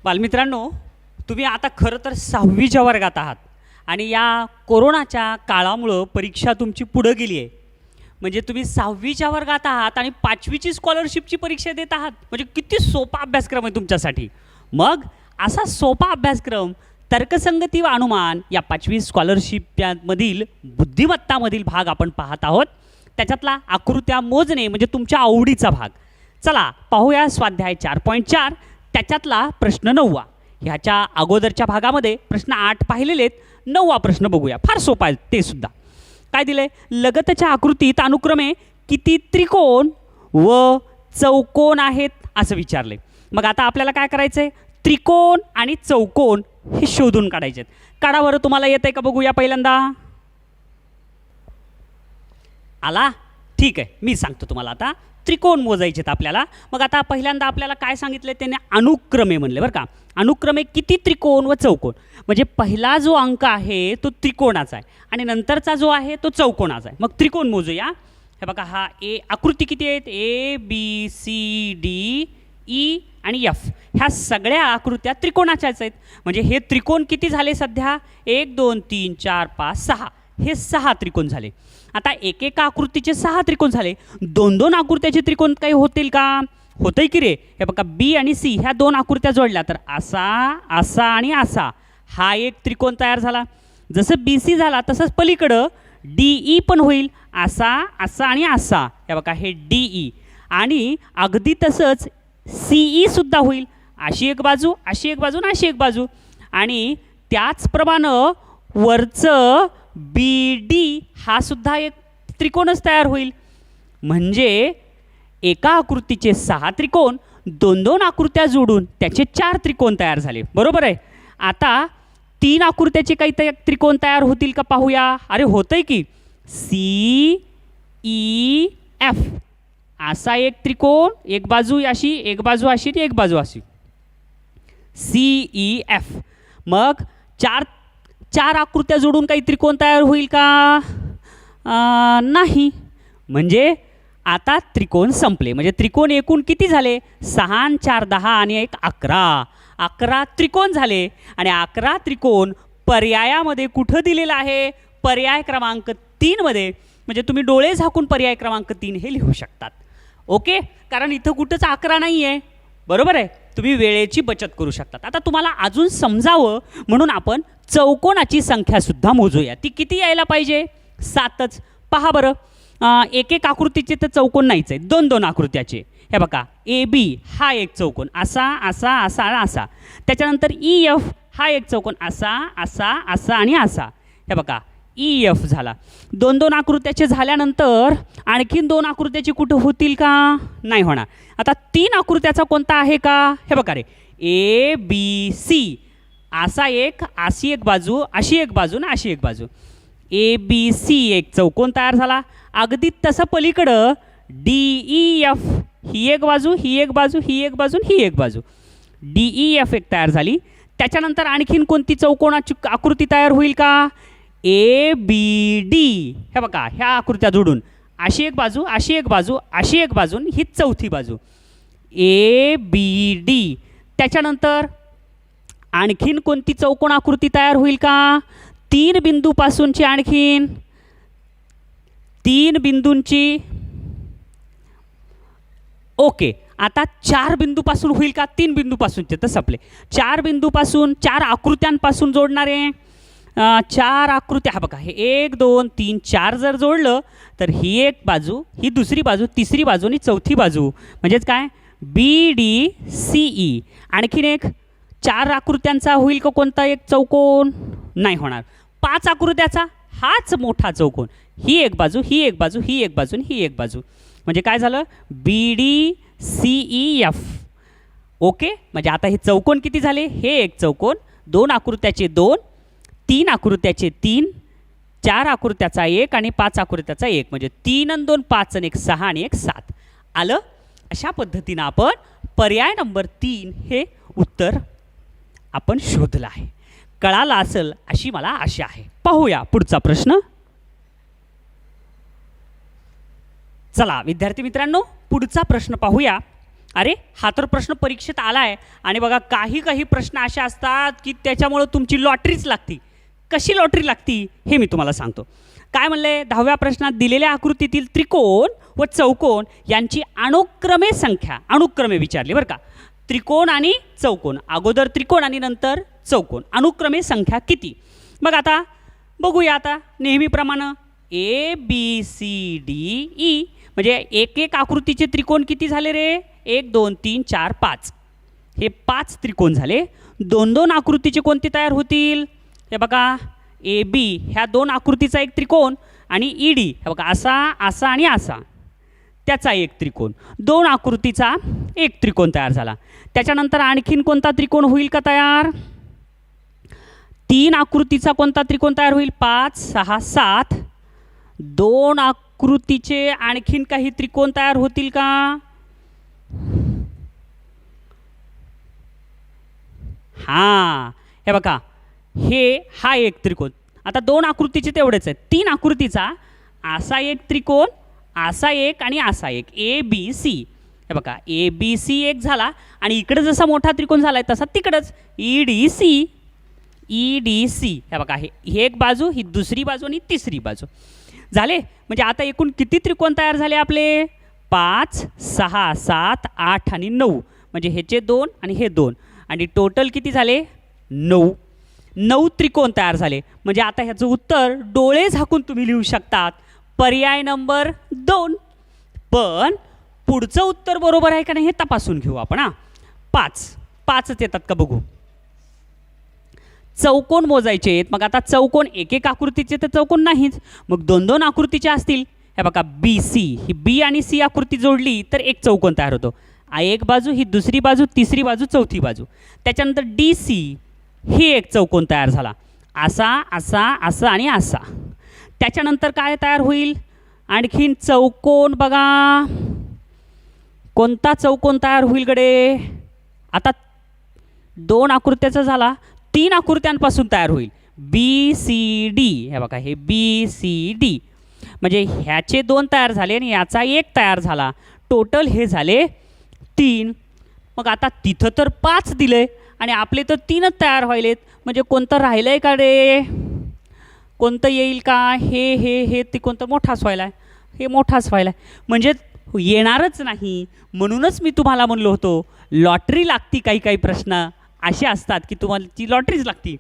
बालमित्रांनो, तुम्ही आता खरं तर 6वीच्या वर्गात आहात आणि या कोरोनाच्या काळामुळं परीक्षा तुमची पुढं गेली आहे. म्हणजे तुम्ही 6वीच्या वर्गात आहात आणि 5वीची स्कॉलरशिपची परीक्षा देत आहात. म्हणजे किती सोपा अभ्यासक्रम आहे तुमच्यासाठी. मग असा सोपा अभ्यासक्रम तर्कसंगती व अनुमान या 5वी स्कॉलरशिपमधील बुद्धिमत्तामधील भाग आपण पाहत आहोत. त्याच्यातला आकृत्या मोजणे म्हणजे तुमच्या आवडीचा भाग. चला पाहूया स्वाध्याय 4.4 त्याच्यातला प्रश्न 9वा. ह्याच्या अगोदरच्या भागामध्ये प्रश्न 8 पाहिलेले आहेत. 9वा प्रश्न बघूया. फार सोपा आहे ते सुद्धा. काय दिले? लगतच्या आकृतीत अनुक्रमे किती त्रिकोण व चौकोन आहेत असं विचारले. मग आता आपल्याला काय करायचं आहे? त्रिकोण आणि चौकोन हे शोधून काढायचे आहेत. काढा बरं, तुम्हाला येत आहे का बघूया पहिल्यांदा. आला? ठीक आहे, मी सांगतो तुम्हाला. आता त्रिकोण मोजायचे आहेत आपल्याला. मग आता पहिल्यांदा आपल्याला काय सांगितलं त्याने? अनुक्रमे म्हणले बरं का. अनुक्रमे किती त्रिकोण व चौकोन. म्हणजे पहिला जो अंक आहे तो त्रिकोणाचा आहे आणि नंतरचा जो आहे तो चौकोनाचा आहे. मग त्रिकोण मोजूया. हे बघा, हा आकृती किती आहेत? A B C D E आणि एफ. ह्या सगळ्या आकृत्या त्रिकोणाच्याच आहेत. म्हणजे हे त्रिकोण किती झाले सध्या? 1 2 3 4 5 6. हे 6 त्रिकोण झाले. आता एकेका आकृतीचे 6 त्रिकोण झाले. 2-2 आकृत्याचे त्रिकोण काही होतील का? होतंय की रे. हे बघा, बी आणि सी ह्या 2 आकृत्या जोडल्या तर असा असा आणि असा हा एक त्रिकोण तयार झाला. जसं बी सी झाला तसंच पलीकडं डी ई पण होईल. असा असा आणि असा. हे बघा, हे डी ई. आणि अगदी तसंच सी ई सुद्धा होईल. अशी एक बाजू, अशी एक बाजू आणि अशी एक बाजू. आणि त्याचप्रमाणे वरचं बी डी हा सुद्धा एक त्रिकोणच तयार होईल. म्हणजे एका आकृतीचे 6 त्रिकोण, 2-2 आकृत्या जोडून त्याचे 4 त्रिकोण तयार झाले. बरोबर आहे. आता 3 आकृत्याचे काही त्रिकोण तयार होतील का पाहूया. अरे होतंय की. सी ई एफ असा एक त्रिकोण, एक बाजू अशी, एक बाजू अशी, एक बाजू अशी. C E F. मग चार आकृत्या जोडून काही त्रिकोण तयार होईल का? नाही. म्हणजे आता त्रिकोण संपले. म्हणजे त्रिकोण एकूण किती झाले? 6 आणि 4 10 आणि 1 11. 11 त्रिकोण झाले. आणि 11 त्रिकोण पर्यायामध्ये कुठं दिलेलं आहे? पर्याय क्रमांक 3 मध्ये. म्हणजे तुम्ही डोळे झाकून पर्याय क्रमांक 3 हे लिहू शकतात. ओके, कारण इथं कुठंच 11 नाही आहे. बरोबर आहे. तुम्ही वेळेची बचत करू शकतात. आता तुम्हाला अजून समजावं म्हणून आपण चौकोनाची संख्या सुद्धा मोजूया. ती किती यायला पाहिजे? 7च. पहा बरं, एक आकृतीचे तर चौकोन नाहीच आहे. 2-2 आकृत्याचे. हे बघा, ए बी हा एक चौकोन, असा असा असा असा. त्याच्यानंतर ई एफ हा एक चौकोन, असा असा असा आणि असा. हे बघा, ई एफ झाला. 2-2 आकृत्याचे झाल्यानंतर आणखीन 2 आकृत्याचे कुठं होतील का? नाही होणार. आता 3 आकृत्याचा कोणता आहे का? हे बघा रे, ए बी सी असा एक, अशी एक बाजू, अशी एक बाजू ना अशी एक बाजू. ए बी सी एक चौकोन तयार झाला. अगदी तसं पलीकडं डी ई एफ ही एक बाजू, ही एक बाजू, ही एक बाजू, ही एक बाजू. डी ई एफ एक तयार झाली. त्याच्यानंतर आणखीन कोणती चौकोनाची आकृती तयार होईल का? A B D. हे बघा, ह्या आकृत्या जोडून अशी एक बाजू, अशी एक बाजू, अशी एक बाजू, ही चौथी बाजू. A B D. त्याच्यानंतर आणखीन कोणती चौकोन आकृती तयार होईल का? 3 बिंदूपासूनची, आणखीन 3 बिंदूंची. ओके, आता 4 बिंदूपासून होईल का? 3 बिंदूपासूनचे तर संपले. 4 बिंदूपासून, 4 आकृत्यांपासून जोडणारे 4 आकृत्या. हा बघा, हे 1 2 3 4 जर जोडलं तर ही एक बाजू, ही दुसरी बाजू, तिसरी बाजू आणि चौथी बाजू. म्हणजेच काय? बी डी सी ई. आणखीन एक 4 आकृत्यांचा होईल का कोणता एक चौकोन? नाही होणार. 5 आकृत्याचा हाच मोठा चौकोन. ही एक बाजू, ही एक बाजू, ही एक बाजू, ही एक बाजू. म्हणजे काय झालं? B D C E F. Okay, म्हणजे आता हे चौकोन किती झाले? हे एक चौकोन, 2 आकृत्याचे 2, 3 आकृत्याचे 3, 4 आकृत्याचा 1 आणि 5 आकृत्याचा 1. म्हणजे 3 आणि 2 5 आणि 1 6 आणि 1 7. आलं? अशा पद्धतीनं आपण पर्याय नंबर 3 हे उत्तर आपण शोधलं आहे. कळालं असेल अशी मला आशा आहे. पाहूया पुढचा प्रश्न. चला विद्यार्थी मित्रांनो, पुढचा प्रश्न पाहूया. अरे हा तर प्रश्न परीक्षेत आला आहे आणि बघा काही काही प्रश्न असे असतात की त्याच्यामुळं तुमची लॉटरीच लागती. कशी लॉटरी लागती हे मी तुम्हाला सांगतो. काय म्हणले 10व्या प्रश्नात दिलेल्या आकृतीतील त्रिकोण व चौकोन यांची अनुक्रमे संख्या अनुक्रमे विचारली बरं का. त्रिकोण आणि चौकोन, अगोदर त्रिकोण आणि नंतर चौकोन, अनुक्रमे संख्या किती. मग आता बघूया. आता नेहमीप्रमाणे A B C D E म्हणजे एक एक आकृतीचे त्रिकोण किती झाले रे. 1 2 3 4 5 हे 5 त्रिकोण झाले. 2 2 आकृतीचे कोणते तयार होतील. हे बघा ए बी ह्या 2 आकृतीचा एक त्रिकोण आणि ई डी हे बघा असा असा आणि असा त्याचा एक त्रिकोण. 2 आकृतीचा एक त्रिकोण तयार झाला. त्याच्यानंतर आणखीन कोणता त्रिकोण होईल का तयार. 3 आकृतीचा कोणता त्रिकोण तयार होईल. 5 6 7 2 आकृतीचे आणखीन काही त्रिकोण तयार होतील का. हां हे बघा हा एक त्रिकोण. आता 2 आकृतीचे तेवढेच आहेत. 3 आकृतीचा असा एक त्रिकोण, असा एक आणि असा एक ए बी सी. हे बघा ए बी सी एक झाला आणि इकडे जसा मोठा त्रिकोण झाला आहे तसा तिकडंच E D C. E D C हे बघा हे एक बाजू, ही दुसरी बाजू आणि तिसरी बाजू झाले. म्हणजे आता एकूण किती त्रिकोण तयार झाले आपले. 5 6 7 8 आणि 9 म्हणजे ह्याचे 2 आणि हे 2 आणि टोटल किती झाले 9. 9 त्रिकोण तयार झाले. म्हणजे आता ह्याचं उत्तर डोळे झाकून तुम्ही लिहू शकतात. पर्याय नंबर 2. पण पुढचं उत्तर बरोबर आहे का नाही हे तपासून घेऊ आपण. 5च येतात का बघू. चौकोन मोजायचे आहेत. मग आता चौकोन एक एक आकृतीचे तर चौकोन नाहीच, मग 2 2 आकृतीचे असतील. हे बघा बी सी ही बी आणि सी आकृती जोडली तर एक चौकोन तयार होतो. एक बाजू, ही दुसरी बाजू, तिसरी बाजू, चौथी बाजू. त्याच्यानंतर डी सी ही एक चौकोन तयार झाला. असा असा असा आणि असा. त्याच्यानंतर काय तयार होईल आणखीन चौकोन. बघा कोणता चौकोन तयार होईल गडे. आता 2 आकृत्याचा झाला, 3 आकृत्यांपासून तयार होईल बी सी डी. हे बघा हे बी सी डी म्हणजे ह्याचे 2 तयार झाले आणि याचा एक तयार झाला. टोटल हे झाले 3. मग आता तिथं तर 5 दिले आणि आपले तर 3च तयार व्हायलेत. म्हणजे कोणतं राहिलं आहे का रे. कोणतं येईल का. हे हे हे ते कोणतं मोठाच व्हायला आहे. हे मोठाच व्हायला आहे म्हणजे येणारच नाही. म्हणूनच मी तुम्हाला म्हणलो होतो लॉटरी लागती. काही काही प्रश्न असे असतात की तुम्हाला ती लॉटरीच लागती.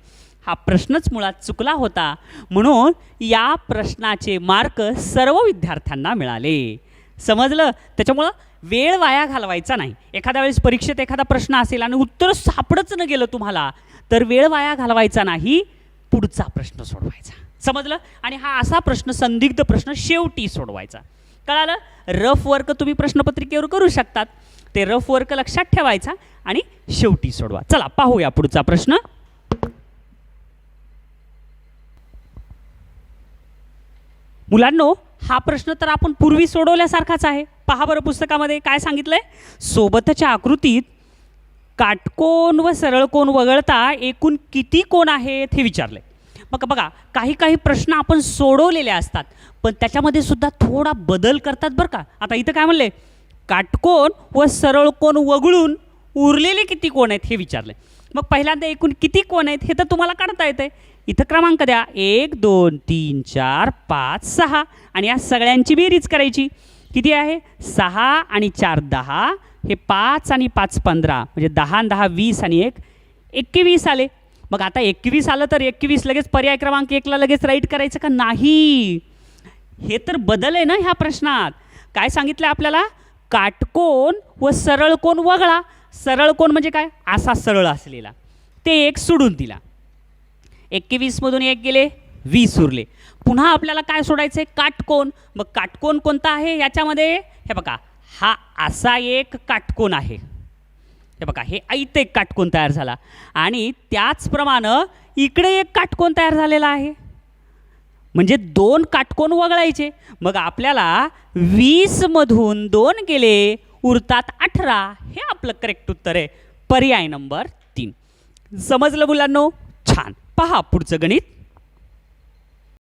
हा प्रश्नच मुळात चुकला होता म्हणून या प्रश्नाचे मार्क सर्व विद्यार्थ्यांना मिळाले. समजलं. त्याच्यामुळं वेळ वाया घालवायचा नाही. एखाद्या वेळेस परीक्षेत एखादा प्रश्न असेल आणि उत्तर सापडच न गेलं तुम्हाला तर वेळ वाया घालवायचा नाही, पुढचा प्रश्न सोडवायचा. समजलं. आणि हा असा प्रश्न संदिग्ध प्रश्न शेवटी सोडवायचा. कळालं. रफ वर्क तुम्ही प्रश्नपत्रिकेवर करू शकतात. ते रफ वर्क लक्षात ठेवायचा आणि शेवटी सोडवा. चला पाहूया पुढचा प्रश्न. मुलांनो हा प्रश्न तर आपण पूर्वी सोडवल्यासारखाच आहे. पहा बरं पुस्तकामध्ये काय सांगितलंय. सोबतच्या आकृतीत काटकोन व सरळ कोन वगळता एकूण किती कोन आहेत हे विचारले. मग बघा काही काही प्रश्न आपण सोडवलेले असतात पण त्याच्यामध्ये सुद्धा थोडा बदल करतात बरं का. आता इथं काय म्हणले काटकोन व सरळ कोन वगळून उरलेले किती कोण आहेत हे विचारले. मग पहिल्यांदा एकूण किती कोण आहेत हे तर तुम्हाला काढता येते. इथं क्रमांक द्या 1 2 3 4 5 6 आणि या सगळ्यांची बेरीज करायची. किती आहे 6 आणि 4 10 हे 5 आणि 5 15 म्हणजे 10 आणि 10 20 आणि 1 21 आले. मग आता 21 आलं तर 21 लगेच पर्याय क्रमांक 1ला लगेच राईट करायचं का नाही. हे तर बदल आहे ना ह्या प्रश्नात. काय सांगितलं आपल्याला काटकोन व सरळ कोन वगळा. सरळ कोन म्हणजे काय असा सरळ असलेला ते एक सोडून दिला. 21 मधून 1 गेले 20 उरले. पुन्हा आपल्याला काय सोडायचं आहे काटकोन. मग काटकोन कोणता आहे याच्यामध्ये हे बघा हा असा एक काटकोन आहे. हे बघा हे ऐत एक काटकोन तयार झाला आणि त्याचप्रमाणे इकडे एक काटकोन तयार झालेला आहे. म्हणजे 2 काटकोन वगळायचे. मग आपल्याला 20 मधून 2 गेले उरतात 18. हे आपलं करेक्ट उत्तर आहे पर्याय नंबर 3. समजलं मुलांनो. छान. पहा पुढचं गणित.